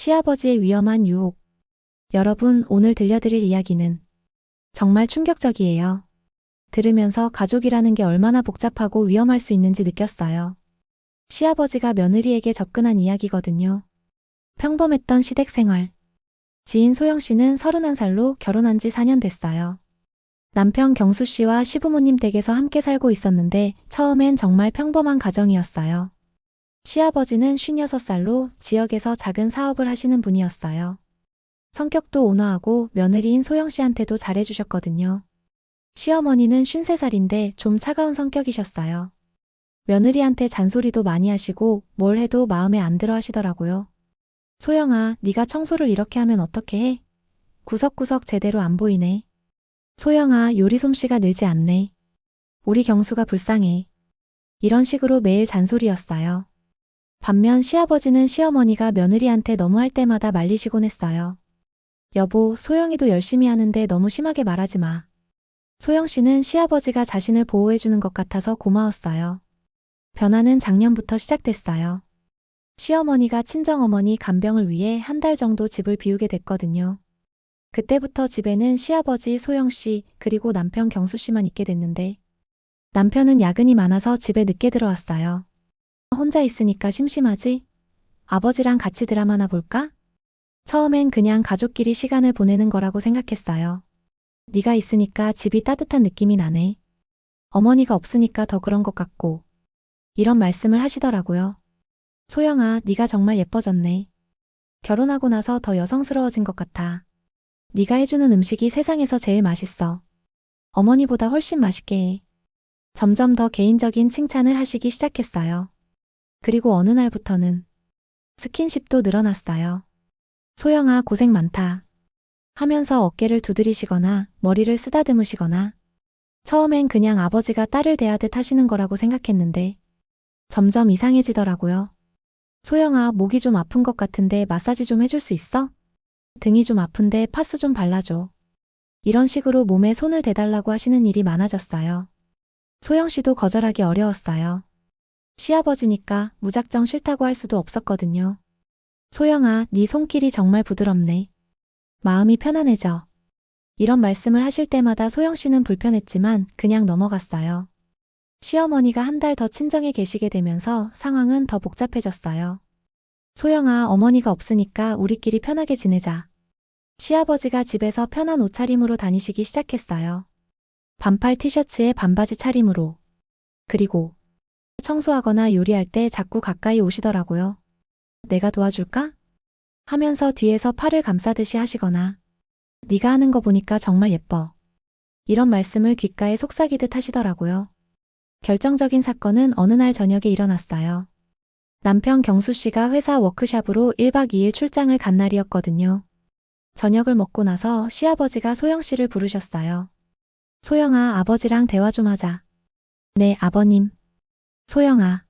시아버지의 위험한 유혹. 여러분, 오늘 들려드릴 이야기는 정말 충격적이에요. 들으면서 가족이라는 게 얼마나 복잡하고 위험할 수 있는지 느꼈어요. 시아버지가 며느리에게 접근한 이야기거든요. 평범했던 시댁 생활. 지인 소영 씨는 31살로 결혼한 지 4년 됐어요. 남편 경수 씨와 시부모님 댁에서 함께 살고 있었는데 처음엔 정말 평범한 가정이었어요. 시아버지는 56살로 지역에서 작은 사업을 하시는 분이었어요. 성격도 온화하고 며느리인 소영 씨한테도 잘해주셨거든요. 시어머니는 53살인데 좀 차가운 성격이셨어요. 며느리한테 잔소리도 많이 하시고 뭘 해도 마음에 안 들어 하시더라고요. 소영아, 네가 청소를 이렇게 하면 어떻게 해? 구석구석 제대로 안 보이네. 소영아, 요리 솜씨가 늘지 않네. 우리 경수가 불쌍해. 이런 식으로 매일 잔소리였어요. 반면 시아버지는 시어머니가 며느리한테 너무 할 때마다 말리시곤 했어요. 여보, 소영이도 열심히 하는데 너무 심하게 말하지 마. 소영 씨는 시아버지가 자신을 보호해주는 것 같아서 고마웠어요. 변화는 작년부터 시작됐어요. 시어머니가 친정어머니 간병을 위해 한 달 정도 집을 비우게 됐거든요. 그때부터 집에는 시아버지 소영 씨 그리고 남편 경수 씨만 있게 됐는데 남편은 야근이 많아서 집에 늦게 들어왔어요. 혼자 있으니까 심심하지? 아버지랑 같이 드라마나 볼까? 처음엔 그냥 가족끼리 시간을 보내는 거라고 생각했어요. 네가 있으니까 집이 따뜻한 느낌이 나네. 어머니가 없으니까 더 그런 것 같고. 이런 말씀을 하시더라고요. 소영아, 네가 정말 예뻐졌네. 결혼하고 나서 더 여성스러워진 것 같아. 네가 해주는 음식이 세상에서 제일 맛있어. 어머니보다 훨씬 맛있게 해. 점점 더 개인적인 칭찬을 하시기 시작했어요. 그리고 어느 날부터는 스킨십도 늘어났어요. 소영아, 고생 많다. 하면서 어깨를 두드리시거나 머리를 쓰다듬으시거나 처음엔 그냥 아버지가 딸을 대하듯 하시는 거라고 생각했는데 점점 이상해지더라고요. 소영아, 목이 좀 아픈 것 같은데 마사지 좀 해줄 수 있어? 등이 좀 아픈데 파스 좀 발라줘. 이런 식으로 몸에 손을 대달라고 하시는 일이 많아졌어요. 소영 씨도 거절하기 어려웠어요. 시아버지니까 무작정 싫다고 할 수도 없었거든요. 소영아, 네 손길이 정말 부드럽네. 마음이 편안해져. 이런 말씀을 하실 때마다 소영 씨는 불편했지만 그냥 넘어갔어요. 시어머니가 한 달 더 친정에 계시게 되면서 상황은 더 복잡해졌어요. 소영아, 어머니가 없으니까 우리끼리 편하게 지내자. 시아버지가 집에서 편한 옷차림으로 다니시기 시작했어요. 반팔 티셔츠에 반바지 차림으로. 그리고 청소하거나 요리할 때 자꾸 가까이 오시더라고요. 내가 도와줄까? 하면서 뒤에서 팔을 감싸듯이 하시거나 네가 하는 거 보니까 정말 예뻐. 이런 말씀을 귓가에 속삭이듯 하시더라고요. 결정적인 사건은 어느 날 저녁에 일어났어요. 남편 경수 씨가 회사 워크숍으로 1박 2일 출장을 간 날이었거든요. 저녁을 먹고 나서 시아버지가 소영 씨를 부르셨어요. 소영아, 아버지랑 대화 좀 하자. 네, 아버님. 소영아,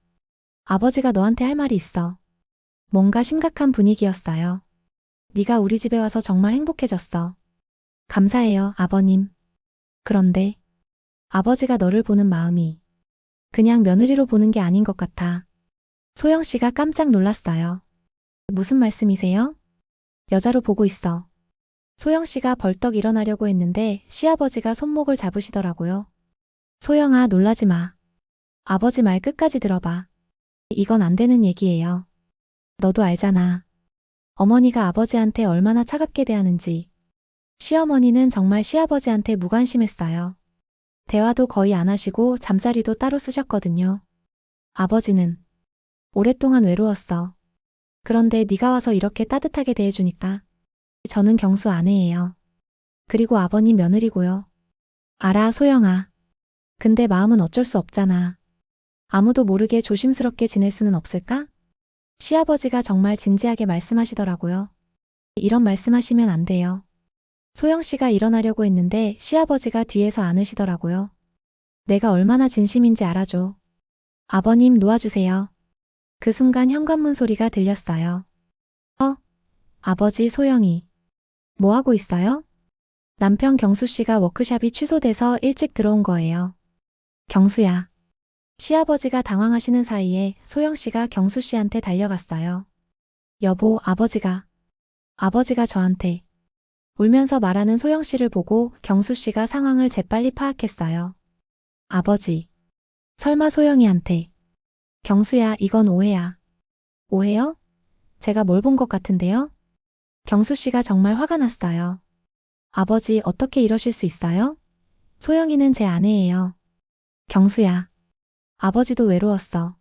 아버지가 너한테 할 말이 있어. 뭔가 심각한 분위기였어요. 네가 우리 집에 와서 정말 행복해졌어. 감사해요, 아버님. 그런데 아버지가 너를 보는 마음이 그냥 며느리로 보는 게 아닌 것 같아. 소영 씨가 깜짝 놀랐어요. 무슨 말씀이세요? 여자로 보고 있어. 소영 씨가 벌떡 일어나려고 했는데 시아버지가 손목을 잡으시더라고요. 소영아, 놀라지 마. 아버지 말 끝까지 들어봐. 이건 안 되는 얘기예요. 너도 알잖아. 어머니가 아버지한테 얼마나 차갑게 대하는지. 시어머니는 정말 시아버지한테 무관심했어요. 대화도 거의 안 하시고 잠자리도 따로 쓰셨거든요. 아버지는 오랫동안 외로웠어. 그런데 네가 와서 이렇게 따뜻하게 대해주니까. 저는 경수 아내예요. 그리고 아버님 며느리고요. 알아, 소영아. 근데 마음은 어쩔 수 없잖아. 아무도 모르게 조심스럽게 지낼 수는 없을까? 시아버지가 정말 진지하게 말씀하시더라고요. 이런 말씀하시면 안 돼요. 소영 씨가 일어나려고 했는데 시아버지가 뒤에서 안으시더라고요. 내가 얼마나 진심인지 알아줘. 아버님, 놓아주세요. 그 순간 현관문 소리가 들렸어요. 아버지, 소영이. 뭐 하고 있어요? 남편 경수 씨가 워크숍이 취소돼서 일찍 들어온 거예요. 경수야. 시아버지가 당황하시는 사이에 소영 씨가 경수 씨한테 달려갔어요. 여보, 아버지가 아버지가 저한테 울면서 말하는 소영 씨를 보고 경수 씨가 상황을 재빨리 파악했어요. 아버지. 설마 소영이한테. 경수야, 이건 오해야. 오해요? 제가 뭘 본 것 같은데요? 경수 씨가 정말 화가 났어요. 아버지, 어떻게 이러실 수 있어요? 소영이는 제 아내예요. 경수야. 아버지도 외로웠어.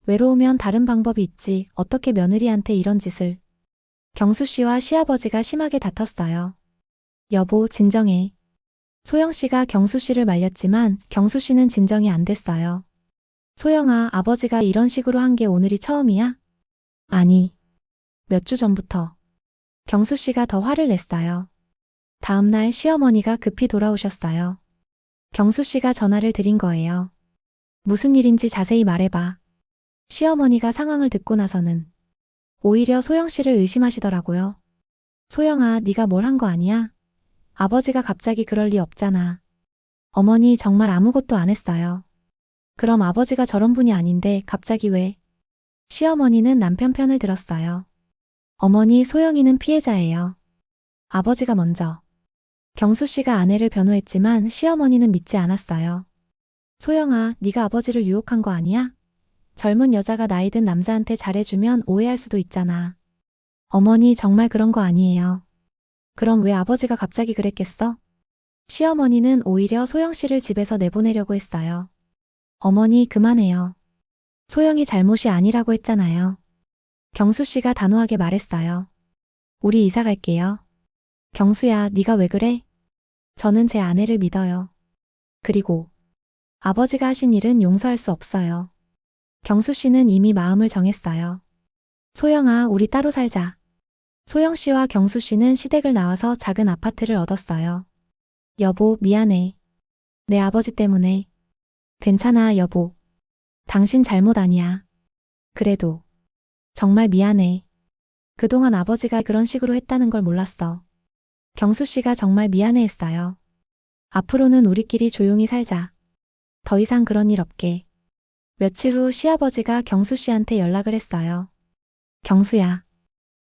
외로우면 다른 방법이 있지. 어떻게 며느리한테 이런 짓을. 경수 씨와 시아버지가 심하게 다퉜어요. 여보, 진정해. 소영 씨가 경수 씨를 말렸지만 경수 씨는 진정이 안 됐어요. 소영아, 아버지가 이런 식으로 한 게 오늘이 처음이야? 아니, 몇 주 전부터. 경수 씨가 더 화를 냈어요. 다음 날 시어머니가 급히 돌아오셨어요. 경수 씨가 전화를 드린 거예요. 무슨 일인지 자세히 말해봐. 시어머니가 상황을 듣고 나서는 오히려 소영 씨를 의심하시더라고요. 소영아, 네가 뭘 한 거 아니야? 아버지가 갑자기 그럴 리 없잖아. 어머니 정말 아무것도 안 했어요. 그럼 아버지가 저런 분이 아닌데 갑자기 왜? 시어머니는 남편 편을 들었어요. 어머니, 소영이는 피해자예요. 아버지가 먼저. 경수 씨가 아내를 변호했지만 시어머니는 믿지 않았어요. 소영아, 네가 아버지를 유혹한 거 아니야? 젊은 여자가 나이 든 남자한테 잘해주면 오해할 수도 있잖아. 어머니, 정말 그런 거 아니에요. 그럼 왜 아버지가 갑자기 그랬겠어? 시어머니는 오히려 소영 씨를 집에서 내보내려고 했어요. 어머니, 그만해요. 소영이 잘못이 아니라고 했잖아요. 경수 씨가 단호하게 말했어요. 우리 이사 갈게요. 경수야, 네가 왜 그래? 저는 제 아내를 믿어요. 그리고 아버지가 하신 일은 용서할 수 없어요. 경수 씨는 이미 마음을 정했어요. 소영아, 우리 따로 살자. 소영 씨와 경수 씨는 시댁을 나와서 작은 아파트를 얻었어요. 여보, 미안해. 내 아버지 때문에. 괜찮아, 여보. 당신 잘못 아니야. 그래도 정말 미안해. 그동안 아버지가 그런 식으로 했다는 걸 몰랐어. 경수 씨가 정말 미안해했어요. 앞으로는 우리끼리 조용히 살자. 더 이상 그런 일 없게. 며칠 후 시아버지가 경수 씨한테 연락을 했어요. 경수야.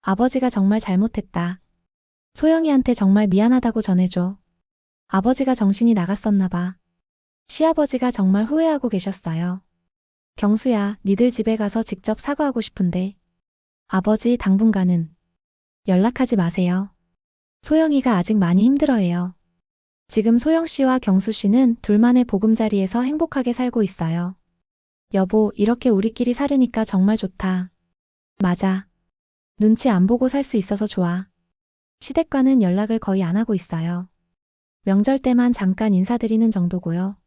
아버지가 정말 잘못했다. 소영이한테 정말 미안하다고 전해줘. 아버지가 정신이 나갔었나 봐. 시아버지가 정말 후회하고 계셨어요. 경수야, 니들 집에 가서 직접 사과하고 싶은데. 아버지, 당분간은 연락하지 마세요. 소영이가 아직 많이 힘들어해요. 지금 소영 씨와 경수 씨는 둘만의 보금자리에서 행복하게 살고 있어요. 여보, 이렇게 우리끼리 살으니까 정말 좋다. 맞아. 눈치 안 보고 살 수 있어서 좋아. 시댁과는 연락을 거의 안 하고 있어요. 명절 때만 잠깐 인사드리는 정도고요.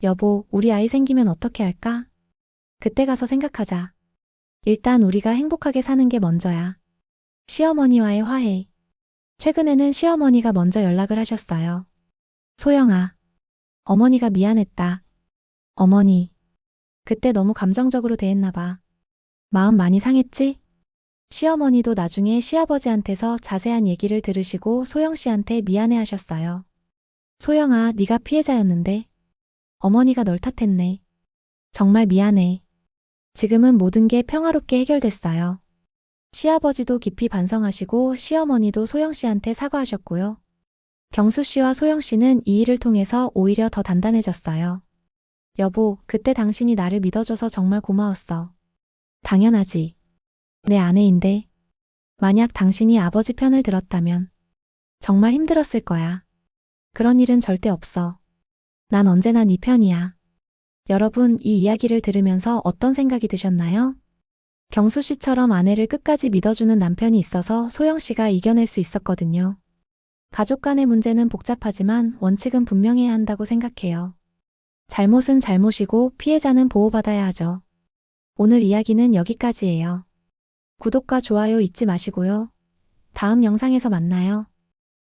여보, 우리 아이 생기면 어떻게 할까? 그때 가서 생각하자. 일단 우리가 행복하게 사는 게 먼저야. 시어머니와의 화해. 최근에는 시어머니가 먼저 연락을 하셨어요. 소영아. 어머니가 미안했다. 어머니. 그때 너무 감정적으로 대했나 봐. 마음 많이 상했지? 시어머니도 나중에 시아버지한테서 자세한 얘기를 들으시고 소영 씨한테 미안해 하셨어요. 소영아, 네가 피해자였는데. 어머니가 널 탓했네. 정말 미안해. 지금은 모든 게 평화롭게 해결됐어요. 시아버지도 깊이 반성하시고 시어머니도 소영 씨한테 사과하셨고요. 경수 씨와 소영 씨는 이 일을 통해서 오히려 더 단단해졌어요. 여보, 그때 당신이 나를 믿어줘서 정말 고마웠어. 당연하지. 내 아내인데. 만약 당신이 아버지 편을 들었다면 정말 힘들었을 거야. 그런 일은 절대 없어. 난 언제나 네 편이야. 여러분, 이 이야기를 들으면서 어떤 생각이 드셨나요? 경수 씨처럼 아내를 끝까지 믿어주는 남편이 있어서 소영 씨가 이겨낼 수 있었거든요. 가족 간의 문제는 복잡하지만 원칙은 분명해야 한다고 생각해요. 잘못은 잘못이고 피해자는 보호받아야 하죠. 오늘 이야기는 여기까지예요. 구독과 좋아요 잊지 마시고요. 다음 영상에서 만나요.